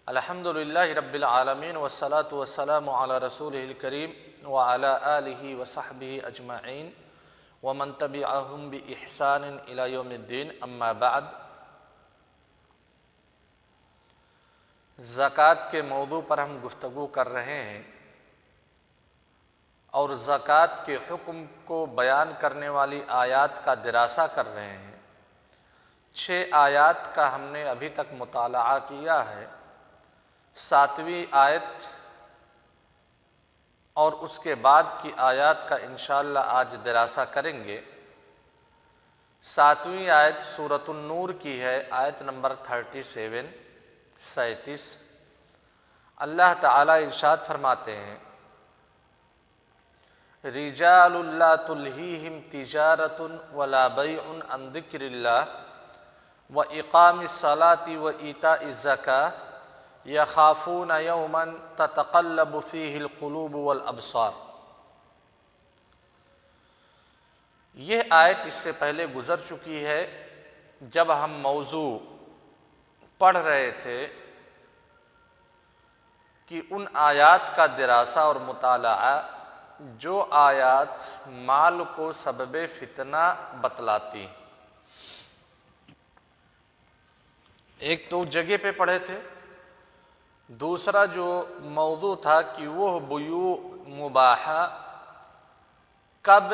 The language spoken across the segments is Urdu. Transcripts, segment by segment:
الحمدللہ رب العالمین والصلاة والسلام علی رسولہ الکریم وعلی آلہ وصحبہ اجمعین ومن تبعہم بإحسان الی یوم الدین اما بعد۔ زکوٰۃ کے موضوع پر ہم گفتگو کر رہے ہیں اور زکوٰۃ کے حکم کو بیان کرنے والی آیات کا دراسہ کر رہے ہیں۔ 6 آیات کا ہم نے ابھی تک مطالعہ کیا ہے۔ 7ویں آیت اور اس کے بعد کی آیات کا انشاءاللہ آج دراسہ کریں گے۔ 7ویں آیت سورۃ النور کی ہے، آیت نمبر 37 اللہ تعالیٰ ارشاد فرماتے ہیں: رجال لا تلہیہم تجارۃ ولا بیع عن ذکر اللہ واقام الصلاۃ وایتاء الزکاۃ یخافون یوما تتقلب فیہ القلوب والابصار۔ یہ آیت اس سے پہلے گزر چکی ہے جب ہم موضوع پڑھ رہے تھے کہ ان آیات کا دراسہ اور مطالعہ جو آیات مال کو سبب فتنہ بتلاتی۔ ایک تو جگہ پہ پڑھے تھے، دوسرا جو موضوع تھا کہ وہ بیوع مباحہ کب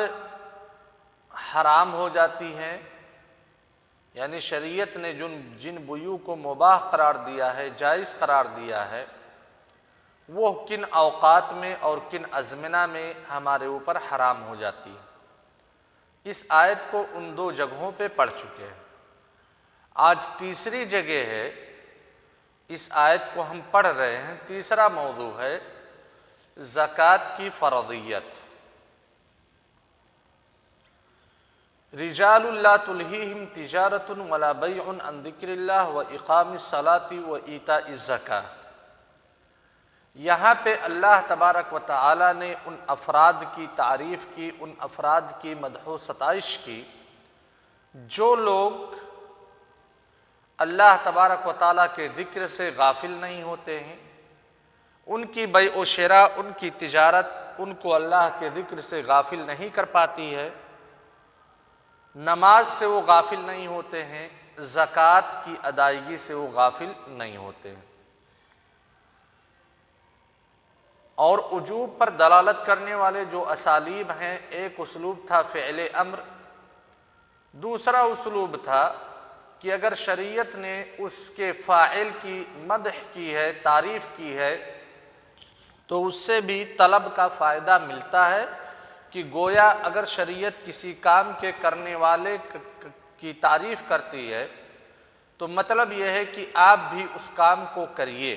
حرام ہو جاتی ہیں، یعنی شریعت نے جن بیوع کو مباح قرار دیا ہے، جائز قرار دیا ہے، وہ کن اوقات میں اور کن ازمنہ میں ہمارے اوپر حرام ہو جاتی ہے۔ اس آیت کو ان 2 جگہوں پہ پڑھ چکے ہیں۔ آج تیسری جگہ ہے، اس آیت کو ہم پڑھ رہے ہیں۔ تیسرا موضوع ہے زکوٰۃ کی فرضیت۔ رجال لا تلہیہم تجارۃ ولا بیع عن ذکر اللہ واقام الصلاۃ وایتاء الزکاۃ۔ یہاں پہ اللہ تبارک و تعالی نے ان افراد کی تعریف کی، ان افراد کی مدح و ستائش کی جو لوگ اللہ تبارک و تعالیٰ کے ذکر سے غافل نہیں ہوتے ہیں۔ ان کی بیع و شراء، ان کی تجارت ان کو اللہ کے ذکر سے غافل نہیں کر پاتی ہے۔ نماز سے وہ غافل نہیں ہوتے ہیں، زکوٰۃ کی ادائیگی سے وہ غافل نہیں ہوتے ہیں۔ اور وجوب پر دلالت کرنے والے جو اسالیب ہیں، ایک اسلوب تھا فعل امر، دوسرا اسلوب تھا کہ اگر شریعت نے اس کے فاعل کی مدح کی ہے، تعریف کی ہے، تو اس سے بھی طلب کا فائدہ ملتا ہے کہ گویا اگر شریعت کسی کام کے کرنے والے کی تعریف کرتی ہے تو مطلب یہ ہے کہ آپ بھی اس کام کو کریے،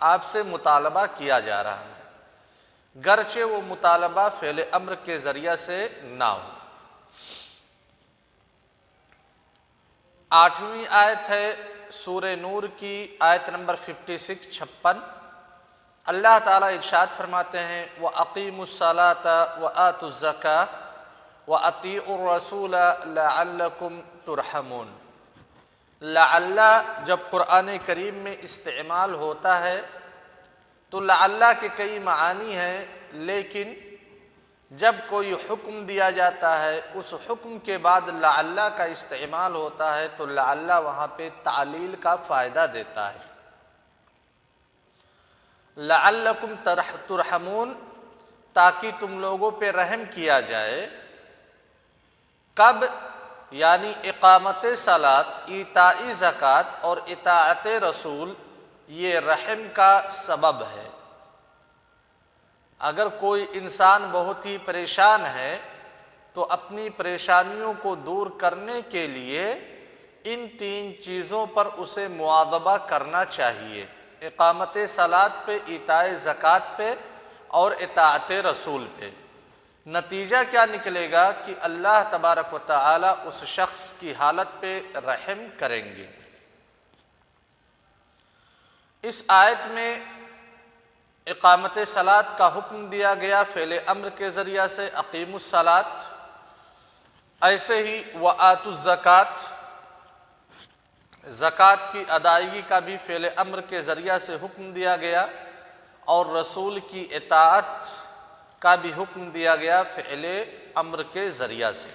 آپ سے مطالبہ کیا جا رہا ہے، گرچہ وہ مطالبہ فعل امر کے ذریعہ سے نہ ہو۔ 8ویں آیت ہے سورہ نور کی، آیت نمبر 56 اللہ تعالیٰ ارشاد فرماتے ہیں: وَأَقِیمُوا الصَّلَاةَ وَآتُوا الزَّکَاةَ وَأَطِیعُوا الرَّسُولَ لَعَلَّکُمْ تُرْحَمُونَ۔ لعل جب قرآن کریم میں استعمال ہوتا ہے تو لعل کے کئی معانی ہیں، لیکن جب کوئی حکم دیا جاتا ہے اس حکم کے بعد لعل کا استعمال ہوتا ہے تو لعل وہاں پہ تعلیل کا فائدہ دیتا ہے۔ لعلکم ترحمون، تاکہ تم لوگوں پہ رحم کیا جائے۔ کب؟ یعنی اقامت صلاۃ، ایتاء زکوٰۃ اور اطاعت رسول، یہ رحم کا سبب ہے۔ اگر کوئی انسان بہت ہی پریشان ہے تو اپنی پریشانیوں کو دور کرنے کے لیے ان 3 چیزوں پر اسے مواظبہ کرنا چاہیے: اقامت صلاۃ پہ، ایتاء زکوٰۃ پہ اور اطاعت رسول پہ۔ نتیجہ کیا نکلے گا کہ اللہ تبارک و تعالی اس شخص کی حالت پہ رحم کریں گے۔ اس آیت میں اقامت صلاۃ کا حکم دیا گیا فعل امر کے ذریعہ سے، اقیموا الصلاۃ۔ ایسے ہی وآتوا الزکاۃ، زکوٰۃ کی ادائیگی کا بھی فعل امر کے ذریعہ سے حکم دیا گیا اور رسول کی اطاعت کا بھی حکم دیا گیا فعل امر کے ذریعہ سے۔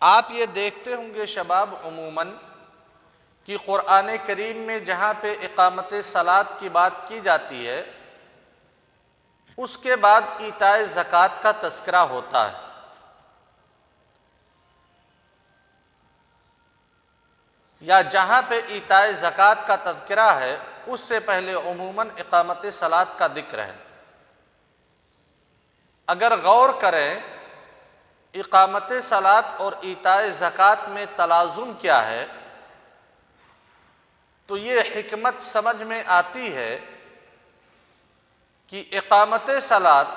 آپ یہ دیکھتے ہوں گے شباب عموماً کہ قرآن کریم میں جہاں پہ اقامت صلاۃ کی بات کی جاتی ہے اس کے بعد ایتاء زکوٰۃ کا تذکرہ ہوتا ہے، یا جہاں پہ ایتاء زکوٰۃ کا تذکرہ ہے اس سے پہلے عموماً اقامت صلاۃ کا ذکر ہے۔ اگر غور کریں اقامت صلاۃ اور ایتاء زکوٰۃ میں تلازم کیا ہے تو یہ حکمت سمجھ میں آتی ہے کہ اقامت صلاۃ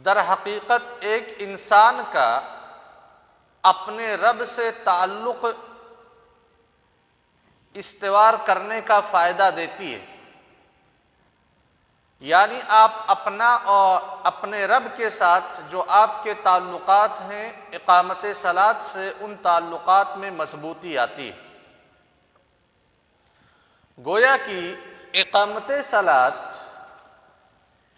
در حقیقت ایک انسان کا اپنے رب سے تعلق استوار کرنے کا فائدہ دیتی ہے، یعنی آپ اپنا اور اپنے رب کے ساتھ جو آپ کے تعلقات ہیں اقامت صلاۃ سے ان تعلقات میں مضبوطی آتی ہے۔ گویا کہ اقامت صلاۃ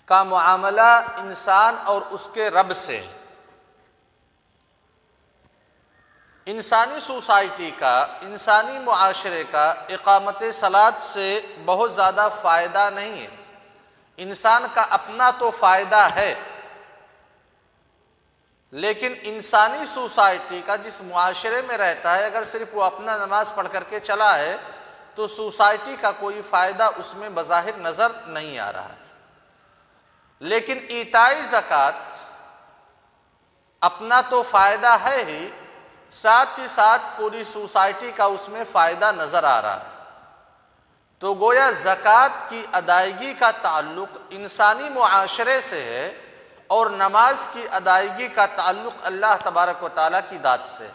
کا معاملہ انسان اور اس کے رب سے ہے۔ انسانی سوسائٹی کا، انسانی معاشرے کا اقامت صلاۃ سے بہت زیادہ فائدہ نہیں ہے۔ انسان کا اپنا تو فائدہ ہے، لیکن انسانی سوسائٹی کا جس معاشرے میں رہتا ہے اگر صرف وہ اپنا نماز پڑھ کر کے چلا ہے تو سوسائٹی کا کوئی فائدہ اس میں بظاہر نظر نہیں آ رہا ہے۔ لیکن ایتاء زکوٰۃ اپنا تو فائدہ ہے ہی، ساتھ ہی ساتھ پوری سوسائٹی کا اس میں فائدہ نظر آ رہا ہے۔ تو گویا زکوٰۃ کی ادائیگی کا تعلق انسانی معاشرے سے ہے اور نماز کی ادائیگی کا تعلق اللہ تبارک و تعالیٰ کی ذات سے ہے۔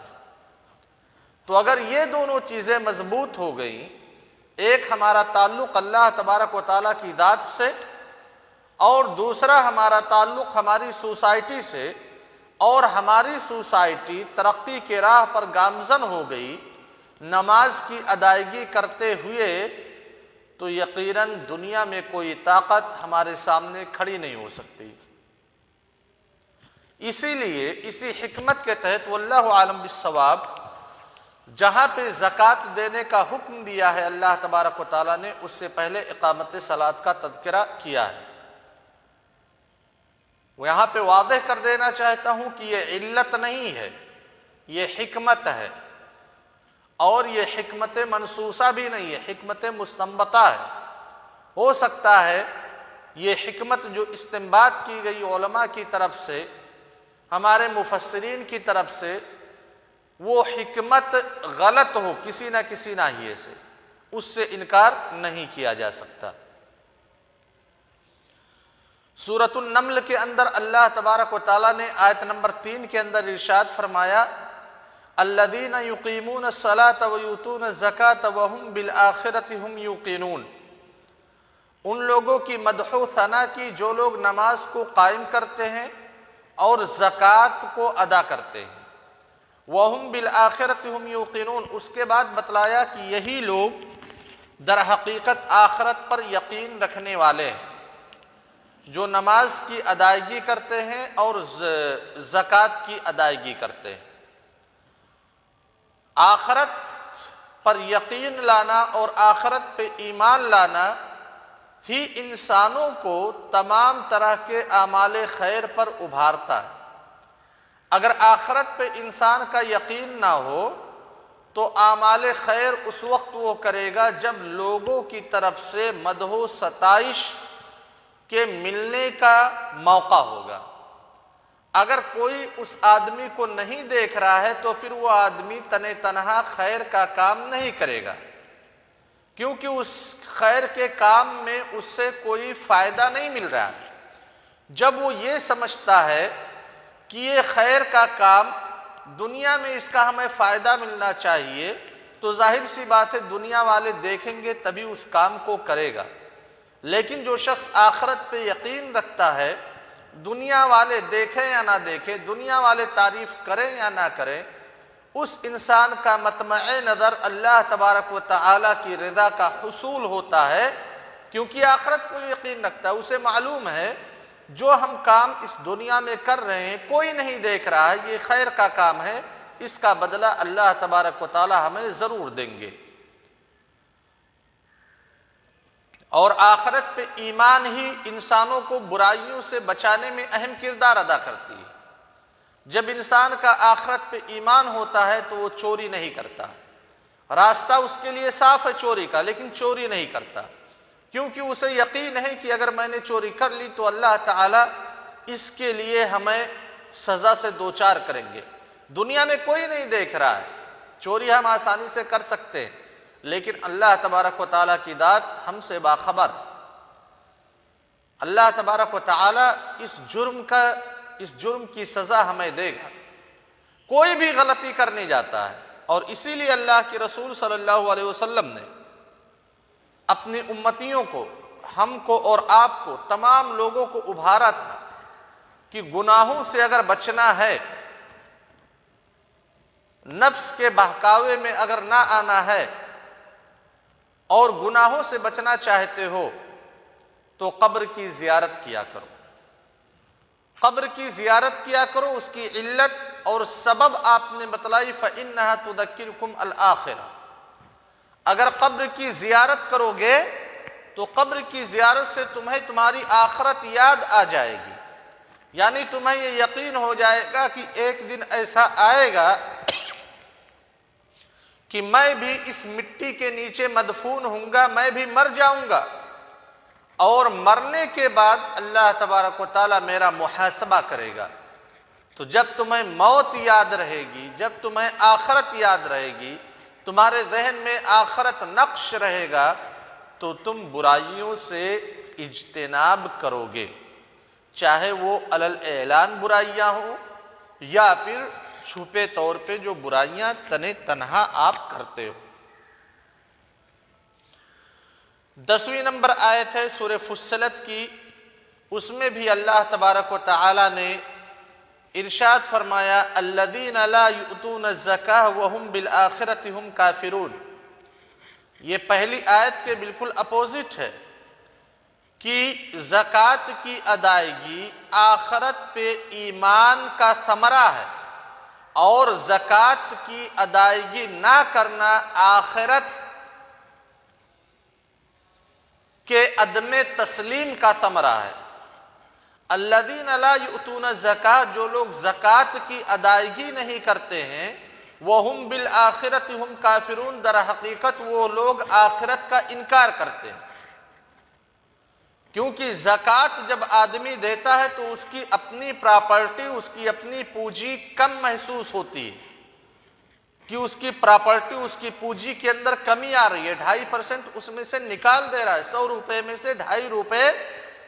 تو اگر یہ دونوں چیزیں مضبوط ہو گئیں، ایک ہمارا تعلق اللہ تبارک و تعالیٰ کی ذات سے اور دوسرا ہمارا تعلق ہماری سوسائٹی سے، اور ہماری سوسائٹی ترقی کے راہ پر گامزن ہو گئی نماز کی ادائیگی کرتے ہوئے، تو یقیناً دنیا میں کوئی طاقت ہمارے سامنے کھڑی نہیں ہو سکتی۔ اسی لیے اسی حکمت کے تحت واللہ عالم بالصواب جہاں پہ زکوٰۃ دینے کا حکم دیا ہے اللہ تبارک و تعالیٰ نے، اس سے پہلے اقامت صلاۃ کا تذکرہ کیا ہے۔ یہاں پہ واضح کر دینا چاہتا ہوں کہ یہ علت نہیں ہے، یہ حکمت ہے، اور یہ حکمت منصوصہ بھی نہیں ہے، حکمت مستنبطہ ہے۔ ہو سکتا ہے یہ حکمت جو استنباط کی گئی علماء کی طرف سے، ہمارے مفسرین کی طرف سے، وہ حکمت غلط ہو کسی نہ کسی ناحیے سے، اس سے انکار نہیں کیا جا سکتا۔ سورۃ النمل کے اندر اللہ تبارک و تعالیٰ نے آیت نمبر 3 کے اندر ارشاد فرمایا الذین یقیمون الصلاۃ ویؤتون الزکاۃ وہم بالآخرۃ ہم یوقنون، ان لوگوں کی مدح و ثنا کی جو لوگ نماز کو قائم کرتے ہیں اور زکوٰۃ کو ادا کرتے ہیں، وہم بالآخرۃ ہم یوقنون، اس کے بعد بتلایا کہ یہی لوگ در حقیقت آخرت پر یقین رکھنے والے ہیں، جو نماز کی ادائیگی کرتے ہیں اور زکوٰۃ کی ادائیگی کرتے ہیں۔ آخرت پر یقین لانا اور آخرت پہ ایمان لانا ہی انسانوں کو تمام طرح کے اعمال خیر پر ابھارتا ہے۔ اگر آخرت پہ انسان کا یقین نہ ہو تو اعمال خیر اس وقت وہ کرے گا جب لوگوں کی طرف سے مدح و ستائش کے ملنے کا موقع ہوگا۔ اگر کوئی اس آدمی کو نہیں دیکھ رہا ہے تو پھر وہ آدمی تنہا خیر کا کام نہیں کرے گا، کیونکہ اس خیر کے کام میں اس سے کوئی فائدہ نہیں مل رہا۔ جب وہ یہ سمجھتا ہے کہ یہ خیر کا کام دنیا میں اس کا ہمیں فائدہ ملنا چاہیے، تو ظاہر سی بات ہے دنیا والے دیکھیں گے تبھی اس کام کو کرے گا۔ لیکن جو شخص آخرت پہ یقین رکھتا ہے، دنیا والے دیکھیں یا نہ دیکھیں، دنیا والے تعریف کریں یا نہ کریں، اس انسان کا مطمع نظر اللہ تبارک و تعالی کی رضا کا حصول ہوتا ہے، کیونکہ آخرت کو یقین رکھتا ہے، اسے معلوم ہے جو ہم کام اس دنیا میں کر رہے ہیں کوئی نہیں دیکھ رہا ہے، یہ خیر کا کام ہے، اس کا بدلہ اللہ تبارک و تعالی ہمیں ضرور دیں گے۔ اور آخرت پہ ایمان ہی انسانوں کو برائیوں سے بچانے میں اہم کردار ادا کرتی ہے۔ جب انسان کا آخرت پہ ایمان ہوتا ہے تو وہ چوری نہیں کرتا، راستہ اس کے لیے صاف ہے چوری کا، لیکن چوری نہیں کرتا، کیونکہ اسے یقین ہے کہ اگر میں نے چوری کر لی تو اللہ تعالیٰ اس کے لیے ہمیں سزا سے دوچار کریں گے۔ دنیا میں کوئی نہیں دیکھ رہا ہے، چوری ہم آسانی سے کر سکتے ہیں، لیکن اللہ تبارک و تعالیٰ کی ذات ہم سے باخبر۔ اللہ تبارک و تعالیٰ اس جرم کی سزا ہمیں دے گا۔ کوئی بھی غلطی کرنے جاتا ہے، اور اسی لیے اللہ کے رسول صلی اللہ علیہ وسلم نے اپنی امتیوں کو، ہم کو اور آپ کو، تمام لوگوں کو ابھارا تھا کہ گناہوں سے اگر بچنا ہے، نفس کے بہکاوے میں اگر نہ آنا ہے اور گناہوں سے بچنا چاہتے ہو تو قبر کی زیارت کیا کرو، قبر کی زیارت کیا کرو۔ اس کی علت اور سبب آپ نے بتلائی، فَإِنَّهَا تُذَكِّرُكُمْ الْآخِرَةَ۔ اگر قبر کی زیارت کرو گے تو قبر کی زیارت سے تمہیں تمہاری آخرت یاد آ جائے گی، یعنی تمہیں یہ یقین ہو جائے گا کہ ایک دن ایسا آئے گا کہ میں بھی اس مٹی کے نیچے مدفون ہوں گا، میں بھی مر جاؤں گا، اور مرنے کے بعد اللہ تبارک و تعالیٰ میرا محاسبہ کرے گا۔ تو جب تمہیں موت یاد رہے گی، جب تمہیں آخرت یاد رہے گی، تمہارے ذہن میں آخرت نقش رہے گا، تو تم برائیوں سے اجتناب کرو گے، چاہے وہ علی الاعلان برائیاں ہوں یا پھر چھپے طور پہ جو برائیاں تنہا آپ کرتے ہو۔ 10ویں نمبر آیت ہے سورہ فصلت کی، اس میں بھی اللہ تبارک و تعالی نے ارشاد فرمایا الذین لا یؤتون الزکاۃ وہم بالآخرۃ ہم کافرون۔ یہ پہلی آیت کے بالکل اپوزٹ ہے کہ زکوٰۃ کی ادائیگی آخرت پہ ایمان کا ثمرہ ہے، اور زکوٰۃ کی ادائیگی نہ کرنا آخرت کے عدم تسلیم کا ثمرہ ہے۔ الذین لا یؤتون الزکاۃ، جو لوگ زکوٰۃ کی ادائیگی نہیں کرتے ہیں، وہم بالآخرۃ ہم کافرون، در حقیقت وہ لوگ آخرت کا انکار کرتے ہیں، کیونکہ زکوٰۃ جب آدمی دیتا ہے تو اس کی اپنی پراپرٹی، اس کی اپنی پونجی کم محسوس ہوتی ہے، کہ اس کی پراپرٹی، اس کی پونجی کے اندر کمی آ رہی ہے، 2.5% اس میں سے نکال دے رہا ہے، 100 روپے میں سے 2.5 روپے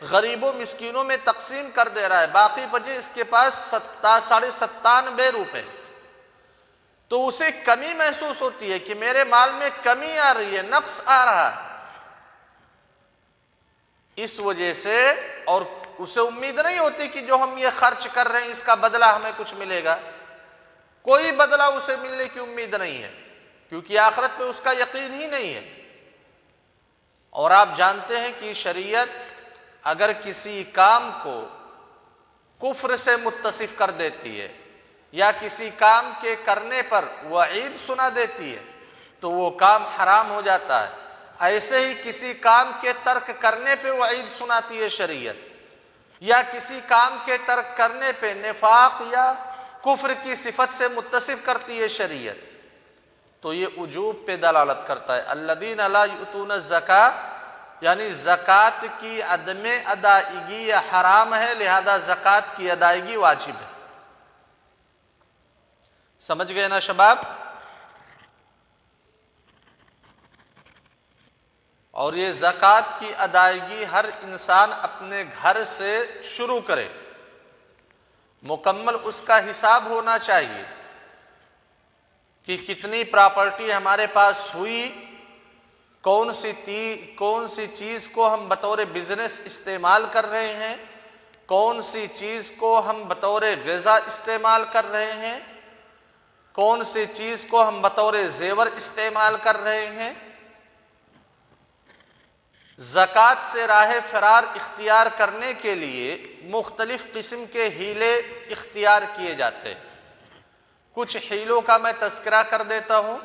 غریبوں مسکینوں میں تقسیم کر دے رہا ہے، باقی بچے اس کے پاس 97.5 روپے، تو اسے کمی محسوس ہوتی ہے کہ میرے مال میں کمی آ رہی ہے، نقص آ رہا ہے، اس وجہ سے، اور اسے امید نہیں ہوتی کہ جو ہم یہ خرچ کر رہے ہیں اس کا بدلہ ہمیں کچھ ملے گا، کوئی بدلہ اسے ملنے کی امید نہیں ہے، کیونکہ آخرت پہ اس کا یقین ہی نہیں ہے۔ اور آپ جانتے ہیں کہ شریعت اگر کسی کام کو کفر سے متصف کر دیتی ہے یا کسی کام کے کرنے پر وعید سنا دیتی ہے تو وہ کام حرام ہو جاتا ہے۔ ایسے ہی کسی کام کے ترک کرنے پہ وعید سناتی ہے شریعت، یا کسی کام کے ترک کرنے پہ نفاق یا کفر کی صفت سے متصف کرتی ہے شریعت، تو یہ وجوب پہ دلالت کرتا ہے۔ الذین لا یؤتون الزکاۃ، یعنی زکوٰۃ کی عدم ادائیگی یا حرام ہے، لہذا زکوٰۃ کی ادائیگی واجب ہے۔ سمجھ گئے نا شباب؟ اور یہ زکوٰۃ کی ادائیگی ہر انسان اپنے گھر سے شروع کرے، مکمل اس کا حساب ہونا چاہیے کہ کتنی پراپرٹی ہمارے پاس ہوئی، کون سی چیز کو ہم بطور بزنس استعمال کر رہے ہیں، کون سی چیز کو ہم بطور غذا استعمال کر رہے ہیں، کون سی چیز کو ہم بطور زیور استعمال کر رہے ہیں۔ زکوٰۃ سے راہ فرار اختیار کرنے کے لیے مختلف قسم کے ہیلے اختیار کیے جاتے ہیں۔ کچھ ہیلوں کا میں تذکرہ کر دیتا ہوں۔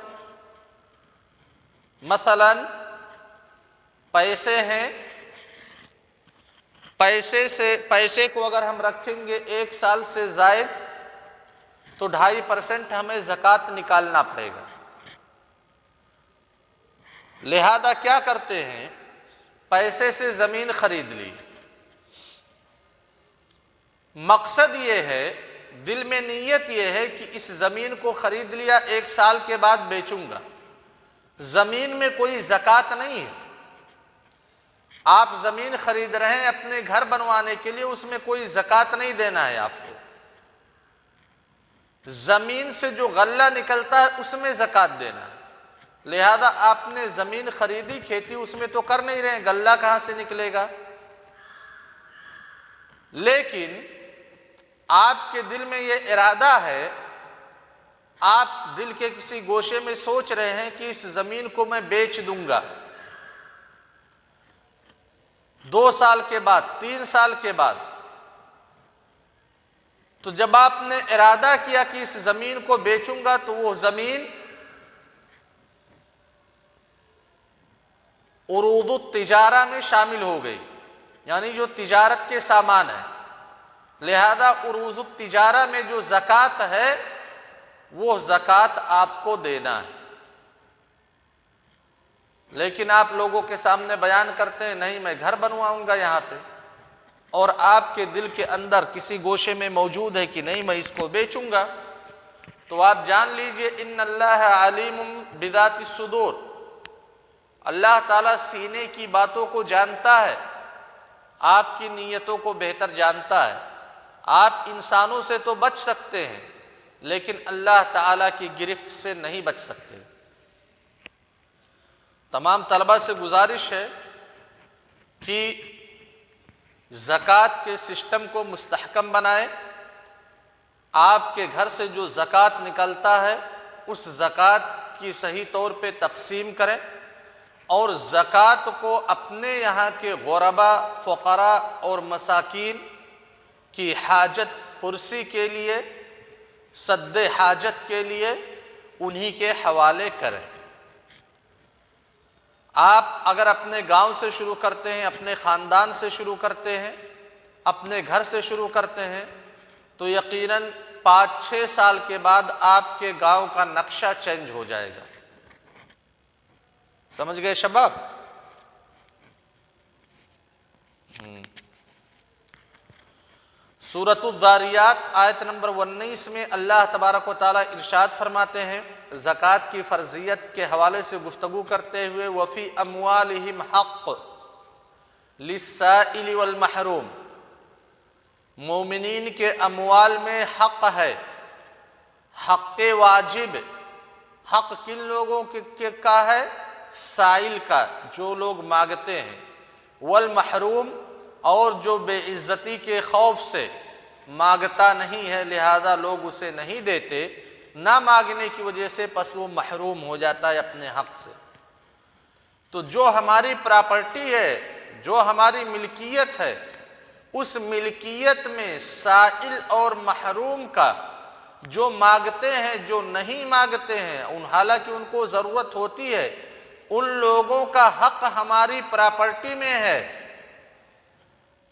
مثلا پیسے ہیں، پیسے کو اگر ہم رکھیں گے 1 سال سے زائد تو 2.5% ہمیں زکوٰۃ نکالنا پڑے گا۔ لہذا کیا کرتے ہیں، پیسے سے زمین خرید لی، مقصد یہ ہے، دل میں نیت یہ ہے کہ اس زمین کو خرید لیا، 1 سال کے بعد بیچوں گا۔ زمین میں کوئی زکوٰۃ نہیں ہے۔ آپ زمین خرید رہے ہیں اپنے گھر بنوانے کے لیے، اس میں کوئی زکوٰۃ نہیں دینا ہے آپ کو۔ زمین سے جو غلہ نکلتا ہے اس میں زکوٰۃ دینا ہے۔ لہذا آپ نے زمین خریدی، کھیتی اس میں تو کر نہیں رہے، غلہ کہاں سے نکلے گا؟ لیکن آپ کے دل میں یہ ارادہ ہے، آپ دل کے کسی گوشے میں سوچ رہے ہیں کہ اس زمین کو میں بیچ دوں گا 2 سال کے بعد، 3 سال کے بعد۔ تو جب آپ نے ارادہ کیا کہ اس زمین کو بیچوں گا تو وہ زمین عروض التجارہ میں شامل ہو گئی، یعنی جو تجارت کے سامان ہیں۔ لہذا عروض التجارہ میں جو زکوٰۃ ہے وہ زکوٰۃ آپ کو دینا ہے۔ لیکن آپ لوگوں کے سامنے بیان کرتے ہیں نہیں میں گھر بنواؤں گا یہاں پہ، اور آپ کے دل کے اندر کسی گوشے میں موجود ہے کہ نہیں میں اس کو بیچوں گا، تو آپ جان لیجئے ان اللہ علیم بذات الصدور، اللہ تعالیٰ سینے کی باتوں کو جانتا ہے، آپ کی نیتوں کو بہتر جانتا ہے۔ آپ انسانوں سے تو بچ سکتے ہیں لیکن اللہ تعالیٰ کی گرفت سے نہیں بچ سکتے۔ تمام طلبہ سے گزارش ہے کہ زکوٰۃ کے سسٹم کو مستحکم بنائیں۔ آپ کے گھر سے جو زکوٰۃ نکلتا ہے اس زکوٰۃ کی صحیح طور پہ تقسیم کریں، اور زکوٰۃ کو اپنے یہاں کے غربا، فقراء اور مساکین کی حاجت پرسی کے لیے، سد حاجت کے لیے انہی کے حوالے کریں۔ آپ اگر اپنے گاؤں سے شروع کرتے ہیں، اپنے خاندان سے شروع کرتے ہیں، اپنے گھر سے شروع کرتے ہیں، تو یقیناً 5-6 سال کے بعد آپ کے گاؤں کا نقشہ چینج ہو جائے گا۔ سمجھ گئے شباب؟ سورۃ الذاریات آیت نمبر 19 میں اللہ تبارک و تعالیٰ ارشاد فرماتے ہیں، زکوٰۃ کی فرضیت کے حوالے سے گفتگو کرتے ہوئے، وَفِي أَمْوَالِهِمْ حَقٌّ لِلسَّائِلِ وَالْمَحْرُومِ، مومنین کے اموال میں حق ہے، حق واجب۔ حق کن لوگوں کا ہے؟ سائل کا، جو لوگ مانگتے ہیں، والمحروم، اور جو بے عزتی کے خوف سے مانگتا نہیں ہے لہذا لوگ اسے نہیں دیتے، نہ مانگنے کی وجہ سے پس وہ محروم ہو جاتا ہے اپنے حق سے۔ تو جو ہماری پراپرٹی ہے، جو ہماری ملکیت ہے، اس ملکیت میں سائل اور محروم کا، جو مانگتے ہیں جو نہیں مانگتے ہیں، حالانکہ ان کو ضرورت ہوتی ہے، ان لوگوں کا حق ہماری پراپرٹی میں ہے۔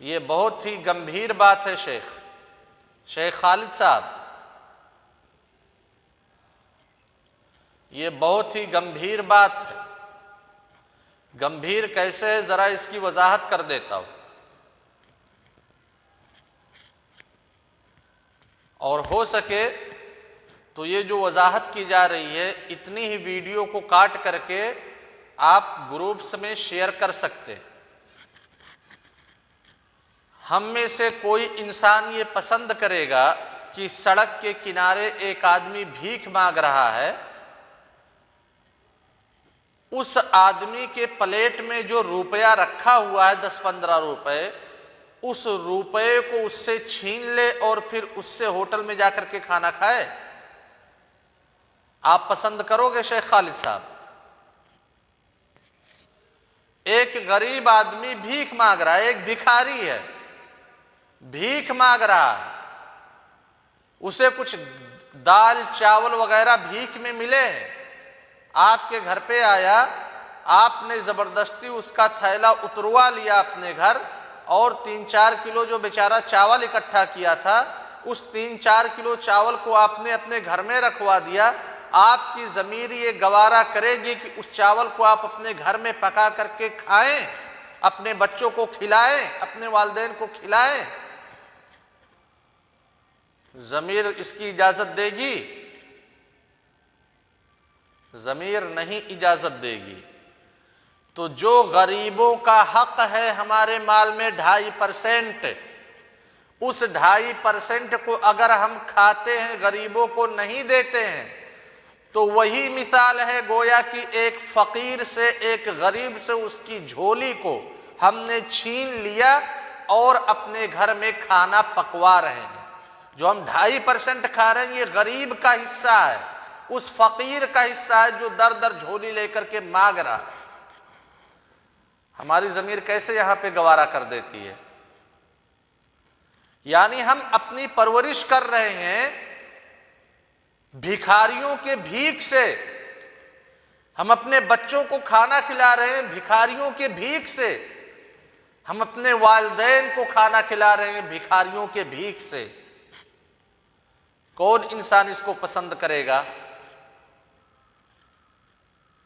یہ بہت ہی گمبھیر بات ہے شیخ خالد صاحب، یہ بہت ہی گمبھیر بات ہے۔ گمبھیر کیسے ہے ذرا اس کی وضاحت کر دیتا ہوں، اور ہو سکے تو یہ جو وضاحت کی جا رہی ہے اتنی ہی ویڈیو کو کاٹ کر کے آپ گروپس میں شیئر کر سکتے ہیں۔ ہم میں سے کوئی انسان یہ پسند کرے گا کہ سڑک کے کنارے ایک آدمی بھیک مانگ رہا ہے، اس آدمی کے پلیٹ میں جو روپیہ رکھا ہوا ہے 10-15 روپے، اس روپے کو اس سے چھین لے اور پھر اس سے ہوٹل میں جا کر کے کھانا کھائے؟ آپ پسند کرو گے شیخ خالد صاحب؟ ایک غریب آدمی بھیک مانگ رہا ہے، ایک بھکاری ہے، بھیک مانگ رہا ہے، اسے کچھ دال چاول وغیرہ بھیک میں ملے، آپ کے گھر پہ آیا، آپ نے زبردستی اس کا تھیلا اتروا لیا اپنے گھر، اور 3-4 کلو جو بیچارہ چاول اکٹھا کیا تھا، اس 3-4 کلو چاول کو آپ نے اپنے گھر میں رکھوا دیا۔ آپ کی ضمیر یہ گوارا کرے گی کہ اس چاول کو آپ اپنے گھر میں پکا کر کے کھائیں، اپنے بچوں کو کھلائیں، اپنے والدین کو کھلائیں؟ ضمیر اس کی اجازت دے گی؟ ضمیر نہیں اجازت دے گی۔ تو جو غریبوں کا حق ہے ہمارے مال میں 2.5%، اس 2.5% کو اگر ہم کھاتے ہیں، غریبوں کو نہیں دیتے ہیں، تو وہی مثال ہے گویا کہ ایک فقیر سے، ایک غریب سے اس کی جھولی کو ہم نے چھین لیا اور اپنے گھر میں کھانا پکوا رہے ہیں۔ جو ہم 2.5% کھا رہے ہیں یہ غریب کا حصہ ہے، اس فقیر کا حصہ ہے جو در در جھولی لے کر کے مانگ رہا ہے۔ ہماری ضمیر کیسے یہاں پہ گوارا کر دیتی ہے؟ یعنی ہم اپنی پرورش کر رہے ہیں بھکاریوں کے بھیک سے، ہم اپنے بچوں کو کھانا کھلا رہے ہیں بھکاریوں کے بھیک سے، ہم اپنے والدین کو کھانا کھلا رہے ہیں بھکاریوں کے بھیک سے۔ کون انسان اس کو پسند کرے گا؟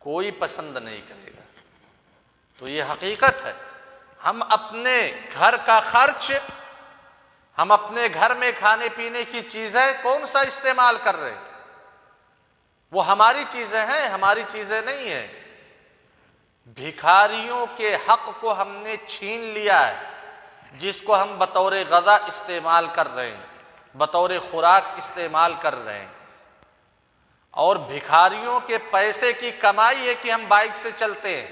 کوئی پسند نہیں کرے گا۔ تو یہ حقیقت ہے، ہم اپنے گھر کا خرچ، ہم اپنے گھر میں کھانے پینے کی چیزیں کون سا استعمال کر رہے ہیں؟ وہ ہماری چیزیں ہیں، ہماری چیزیں نہیں ہیں۔ بھکاریوں کے حق کو ہم نے چھین لیا ہے، جس کو ہم بطور غذا استعمال کر رہے ہیں، بطور خوراک استعمال کر رہے ہیں۔ اور بھکاریوں کے پیسے کی کمائی ہے کہ ہم بائک سے چلتے ہیں،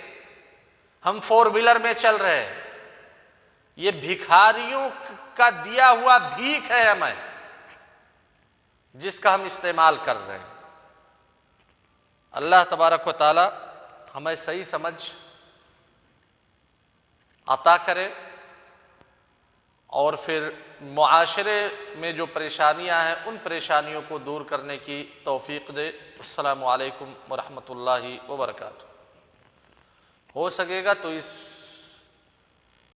ہم 4 ویلر میں چل رہے ہیں۔ یہ بھکاریوں کا دیا ہوا بھیک ہے ہمیں، جس کا ہم استعمال کر رہے ہیں۔ اللہ تبارک و تعالی ہمیں صحیح سمجھ عطا کرے، اور پھر معاشرے میں جو پریشانیاں ہیں ان پریشانیوں کو دور کرنے کی توفیق دے۔ السلام علیکم ورحمۃ اللہ وبرکاتہ۔ ہو سکے گا تو اس